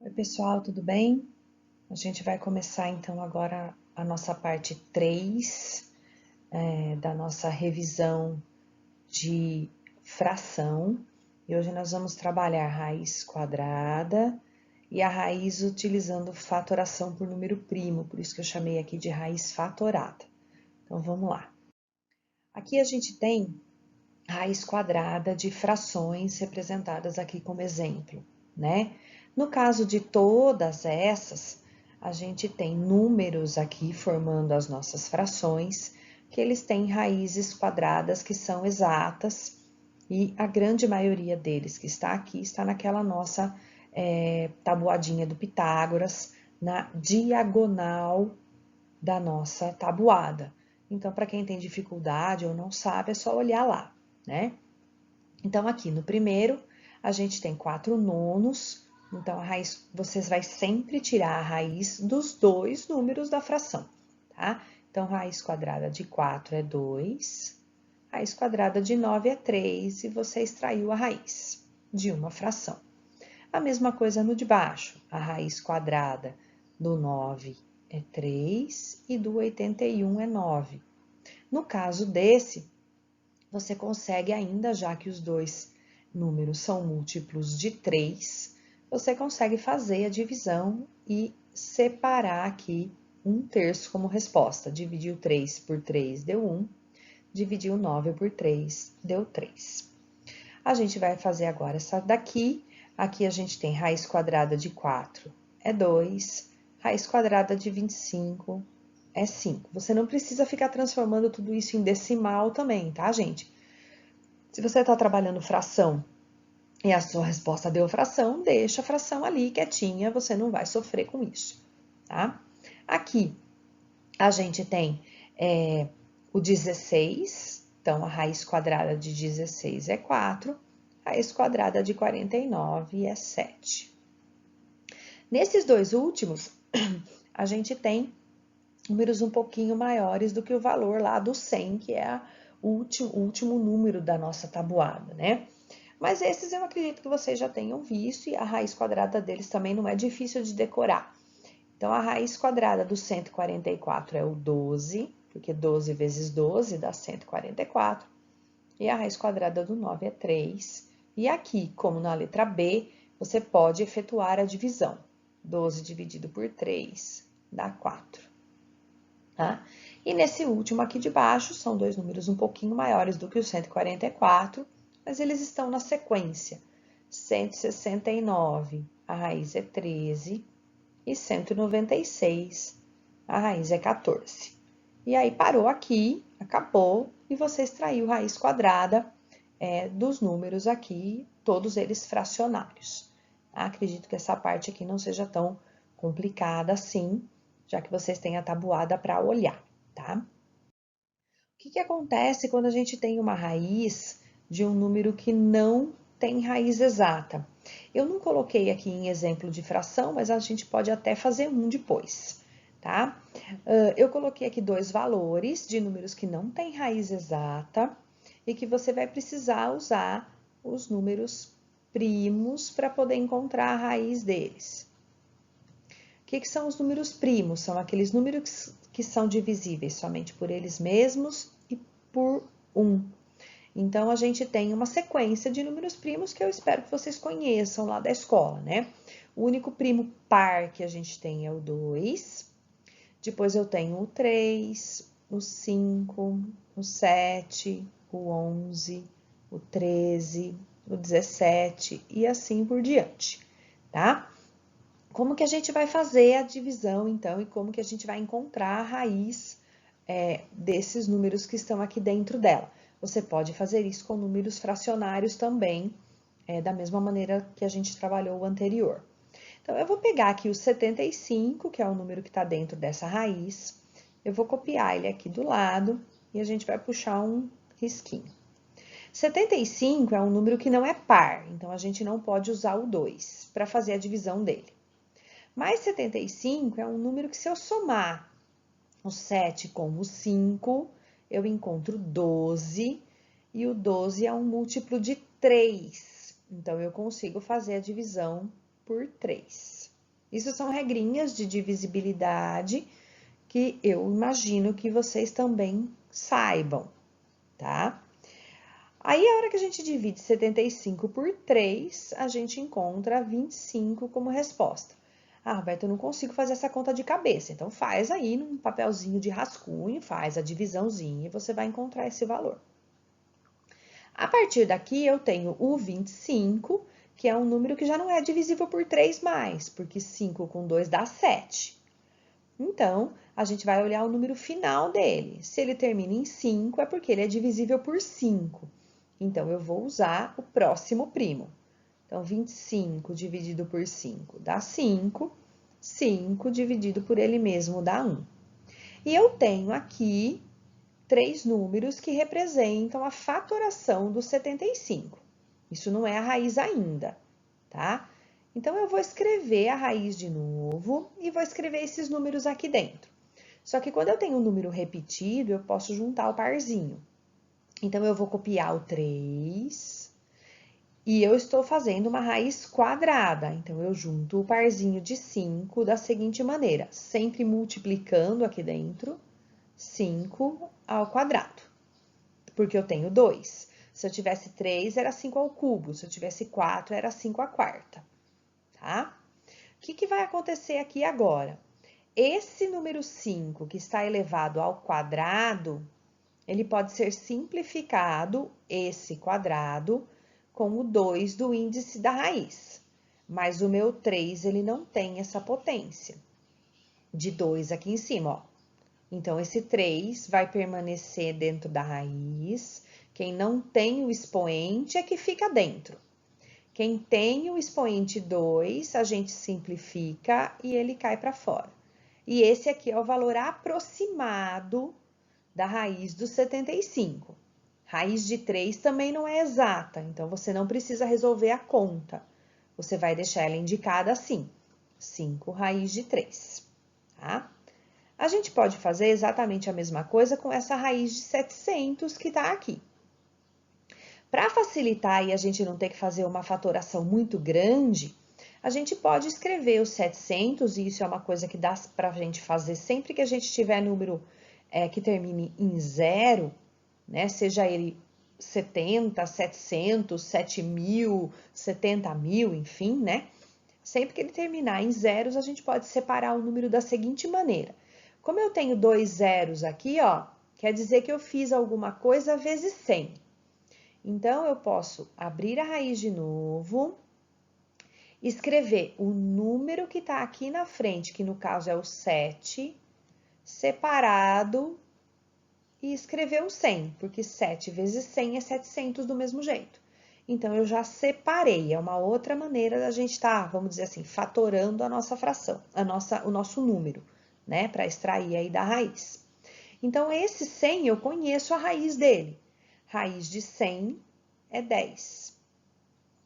Oi, pessoal, tudo bem? A gente vai começar então agora a nossa parte 3 da nossa revisão de fração. E hoje nós vamos trabalhar a raiz quadrada e a raiz utilizando fatoração por número primo, por isso que eu chamei aqui de raiz fatorada. Então vamos lá. Aqui a gente tem raiz quadrada de frações representadas aqui como exemplo, né? No caso de todas essas, a gente tem números aqui formando as nossas frações, que eles têm raízes quadradas que são exatas, e a grande maioria deles que está aqui está naquela nossa tabuadinha do Pitágoras, na diagonal da nossa tabuada. Então, para quem tem dificuldade ou não sabe, é só olhar lá, né? Então, aqui no primeiro, a gente tem 4 nonos. Então, a raiz, vocês vai sempre tirar a raiz dos dois números da fração, tá? Então, raiz quadrada de 4 é 2, raiz quadrada de 9 é 3, e você extraiu a raiz de uma fração. A mesma coisa no de baixo, a raiz quadrada do 9 é 3 e do 81 é 9. No caso desse, você consegue ainda, já que os dois números são múltiplos de 3, você consegue fazer a divisão e separar aqui 1/3 como resposta. Dividiu 3 por 3 deu 1, dividiu 9 por 3 deu 3. A gente vai fazer agora essa daqui. Aqui a gente tem raiz quadrada de 4 é 2, raiz quadrada de 25 é 5. Você não precisa ficar transformando tudo isso em decimal também, tá, gente? Se você está trabalhando fração e a sua resposta deu fração, deixa a fração ali quietinha, você não vai sofrer com isso, tá? Aqui a gente tem o 16, então a raiz quadrada de 16 é 4, a raiz quadrada de 49 é 7. Nesses dois últimos, a gente tem números um pouquinho maiores do que o valor lá do 100, que é o último número da nossa tabuada, né? Mas esses eu acredito que vocês já tenham visto, e a raiz quadrada deles também não é difícil de decorar. Então, a raiz quadrada do 144 é o 12, porque 12 vezes 12 dá 144. E a raiz quadrada do 9 é 3. E aqui, como na letra B, você pode efetuar a divisão. 12 dividido por 3 dá 4. Tá? E nesse último aqui de baixo, são dois números um pouquinho maiores do que o 144, mas eles estão na sequência. 169, a raiz é 13, e 196, a raiz é 14. E aí parou aqui, acabou, e você extraiu raiz quadrada dos números aqui, todos eles fracionários. Acredito que essa parte aqui não seja tão complicada assim, já que vocês têm a tabuada para olhar, tá? O que acontece quando a gente tem uma raiz de um número que não tem raiz exata? Eu não coloquei aqui em exemplo de fração, mas a gente pode até fazer um depois, tá? Eu coloquei aqui dois valores de números que não têm raiz exata e que você vai precisar usar os números primos para poder encontrar a raiz deles. O que são os números primos? São aqueles números que são divisíveis somente por eles mesmos e por 1. Então, a gente tem uma sequência de números primos que eu espero que vocês conheçam lá da escola, né? O único primo par que a gente tem é o 2. Depois eu tenho o 3, o 5, o 7, o 11, o 13, o 17 e assim por diante, tá? Como que a gente vai fazer a divisão, então, e como que a gente vai encontrar a raiz desses números que estão aqui dentro dela? Você pode fazer isso com números fracionários também, da mesma maneira que a gente trabalhou o anterior. Então, eu vou pegar aqui o 75, que é o número que está dentro dessa raiz, eu vou copiar ele aqui do lado e a gente vai puxar um risquinho. 75 é um número que não é par, então a gente não pode usar o 2 para fazer a divisão dele. Mais 75 é um número que, se eu somar o 7 com o 5, eu encontro 12, e o 12 é um múltiplo de 3. Então, eu consigo fazer a divisão por 3. Isso são regrinhas de divisibilidade que eu imagino que vocês também saibam, tá? Aí, a hora que a gente divide 75 por 3, a gente encontra 25 como resposta. Ah, Roberto, eu não consigo fazer essa conta de cabeça. Então, faz aí num papelzinho de rascunho, faz a divisãozinha e você vai encontrar esse valor. A partir daqui, eu tenho o 25, que é um número que já não é divisível por 3 mais, porque 5 com 2 dá 7. Então, a gente vai olhar o número final dele. Se ele termina em 5, é porque ele é divisível por 5. Então, eu vou usar o próximo primo. Então, 25 dividido por 5 dá 5. 5 dividido por ele mesmo dá 1. E eu tenho aqui 3 números que representam a fatoração do 75. Isso não é a raiz ainda, tá? Então, eu vou escrever a raiz de novo e vou escrever esses números aqui dentro. Só que quando eu tenho um número repetido, eu posso juntar o parzinho. Então, eu vou copiar o 3 e eu estou fazendo uma raiz quadrada. Então, eu junto o parzinho de 5 da seguinte maneira, sempre multiplicando aqui dentro, 5 ao quadrado, porque eu tenho 2. Se eu tivesse 3, era 5 ao cubo. Se eu tivesse 4, era 5 à quarta, tá? O que vai acontecer aqui agora? Esse número 5, que está elevado ao quadrado, ele pode ser simplificado, esse quadrado, com o 2 do índice da raiz. Mas o meu 3, ele não tem essa potência de 2 aqui em cima, ó. Então, esse 3 vai permanecer dentro da raiz. Quem não tem o expoente é que fica dentro. Quem tem o expoente 2, a gente simplifica e ele cai para fora. E esse aqui é o valor aproximado da raiz dos 75. Raiz de 3 também não é exata, então você não precisa resolver a conta. Você vai deixar ela indicada assim, 5 raiz de 3, tá? A gente pode fazer exatamente a mesma coisa com essa raiz de 700 que tá aqui. Para facilitar e a gente não ter que fazer uma fatoração muito grande, a gente pode escrever os 700, e isso é uma coisa que dá para a gente fazer sempre que a gente tiver número que termine em 0, né? Seja ele 70, 700, 7.000, 70.000, enfim, né? Sempre que ele terminar em zeros, a gente pode separar o número da seguinte maneira. Como eu tenho 2 zeros aqui, ó, quer dizer que eu fiz alguma coisa vezes 100. Então, eu posso abrir a raiz de novo, escrever o número que está aqui na frente, que no caso é o 7, separado, e escrever o 100, porque 7 vezes 100 é 700 do mesmo jeito. Então, eu já separei, é uma outra maneira da gente estar, vamos dizer assim, fatorando a nossa fração, o nosso número, né, para extrair aí da raiz. Então, esse 100 eu conheço a raiz dele. Raiz de 100 é 10.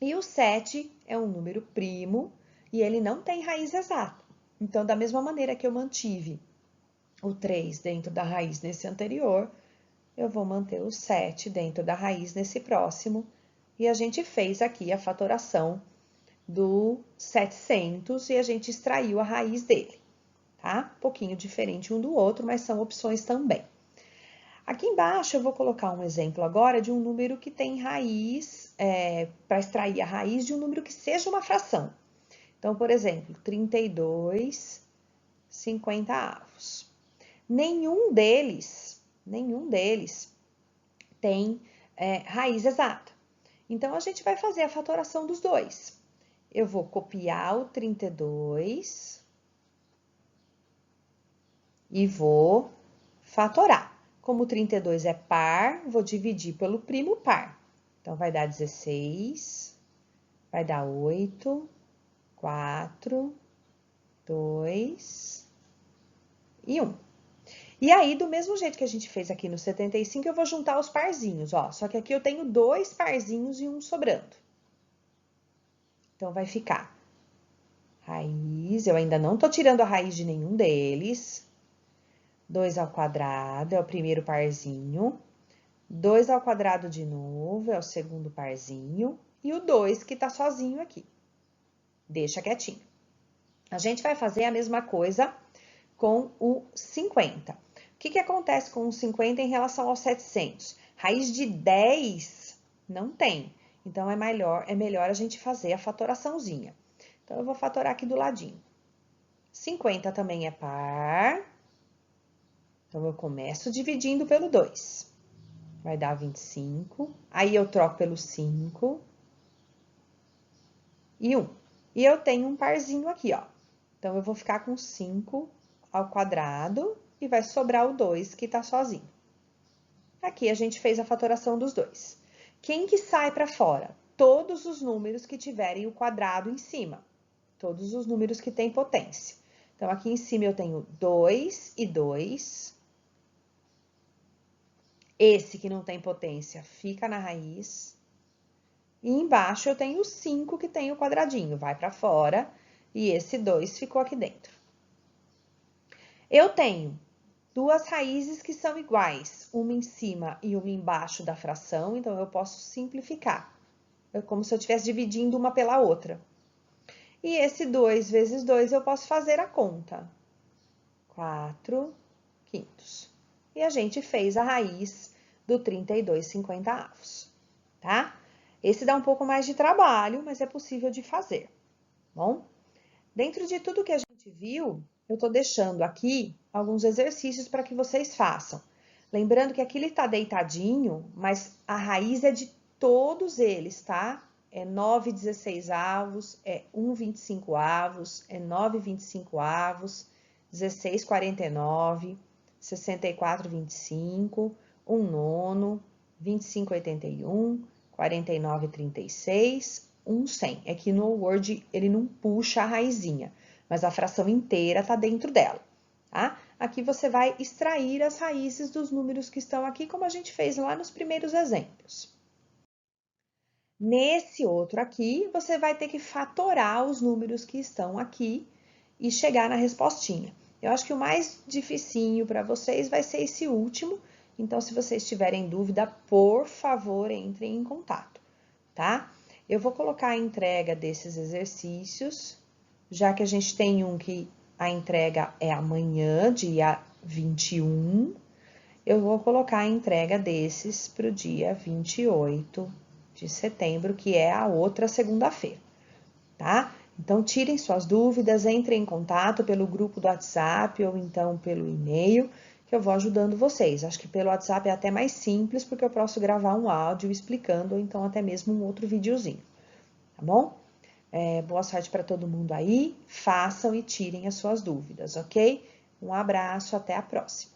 E o 7 é um número primo e ele não tem raiz exata. Então, da mesma maneira que eu mantive o 3 dentro da raiz nesse anterior, eu vou manter o 7 dentro da raiz nesse próximo. E a gente fez aqui a fatoração do 700 e a gente extraiu a raiz dele, tá? Um pouquinho diferente um do outro, mas são opções também. Aqui embaixo eu vou colocar um exemplo agora de um número que tem raiz, para extrair a raiz de um número que seja uma fração. Então, por exemplo, 32 50avos. Nenhum deles tem raiz exata. Então, a gente vai fazer a fatoração dos dois. Eu vou copiar o 32 e vou fatorar. Como o 32 é par, vou dividir pelo primo par. Então, vai dar 16, vai dar 8, 4, 2 e 1. E aí, do mesmo jeito que a gente fez aqui no 75, eu vou juntar os parzinhos, ó. Só que aqui eu tenho 2 parzinhos e um sobrando. Então, vai ficar raiz, eu ainda não tô tirando a raiz de nenhum deles. 2 ao quadrado é o primeiro parzinho. 2 ao quadrado de novo é o segundo parzinho. E o 2 que tá sozinho aqui. Deixa quietinho. A gente vai fazer a mesma coisa com o 50. O que acontece com o 50 em relação ao 700? Raiz de 10 não tem. Então, é melhor a gente fazer a fatoraçãozinha. Então, eu vou fatorar aqui do ladinho. 50 também é par. Então, eu começo dividindo pelo 2. Vai dar 25. Aí, eu troco pelo 5 e 1. E eu tenho um parzinho aqui, ó. Então, eu vou ficar com 5 ao quadrado e vai sobrar o 2 que tá sozinho. Aqui a gente fez a fatoração dos dois. Quem que sai para fora? Todos os números que tiverem o quadrado em cima. Todos os números que têm potência. Então, aqui em cima eu tenho 2 e 2. Esse que não tem potência fica na raiz. E embaixo eu tenho o 5 que tem o quadradinho, vai para fora. E esse 2 ficou aqui dentro. Eu tenho duas raízes que são iguais, uma em cima e uma embaixo da fração, então eu posso simplificar. É como se eu estivesse dividindo uma pela outra. E esse 2 vezes 2 eu posso fazer a conta. 4/5. E a gente fez a raiz do 32/50, tá? Esse dá um pouco mais de trabalho, mas é possível de fazer, bom? Dentro de tudo que a gente viu, eu tô deixando aqui alguns exercícios para que vocês façam. Lembrando que aqui ele tá deitadinho, mas a raiz é de todos eles, tá? É 9/16, é 1/25, é 9/25, 16/49, 64/25, 1/9, 25/81, 49/36, 1/100. É que no Word ele não puxa a raizinha, mas a fração inteira tá dentro dela, tá? Aqui você vai extrair as raízes dos números que estão aqui, como a gente fez lá nos primeiros exemplos. Nesse outro aqui, você vai ter que fatorar os números que estão aqui e chegar na respostinha. Eu acho que o mais dificinho para vocês vai ser esse último, então se vocês tiverem dúvida, por favor, entrem em contato, tá? Eu vou colocar a entrega desses exercícios, já que a gente tem um que a entrega é amanhã, dia 21, eu vou colocar a entrega desses para o dia 28 de setembro, que é a outra segunda-feira, tá? Então, tirem suas dúvidas, entrem em contato pelo grupo do WhatsApp ou então pelo e-mail, que eu vou ajudando vocês. Acho que pelo WhatsApp é até mais simples, porque eu posso gravar um áudio explicando, ou então até mesmo um outro videozinho, tá bom? Boa sorte para todo mundo aí, façam e tirem as suas dúvidas, ok? Um abraço, até a próxima.